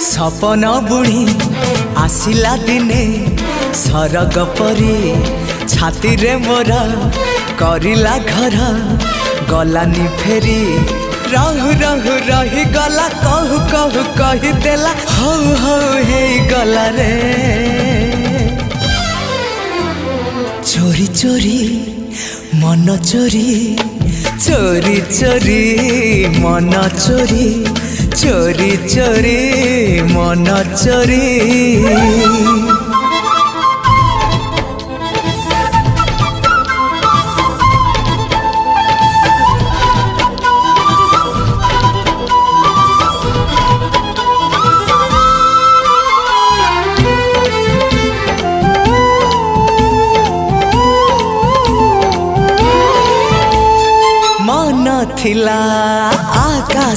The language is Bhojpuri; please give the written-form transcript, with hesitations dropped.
सपन बुणी आसिला दिने सरग परी छाती रे मोरा करिला घर गलानी फेरी रहु रहु रही गला कहु कहु कही देला हौ हौ हे गला रे चोरी चोरी मन चोरी चोरी चोरी मन चोरी चोरी चोरी मन चोरी मन थिला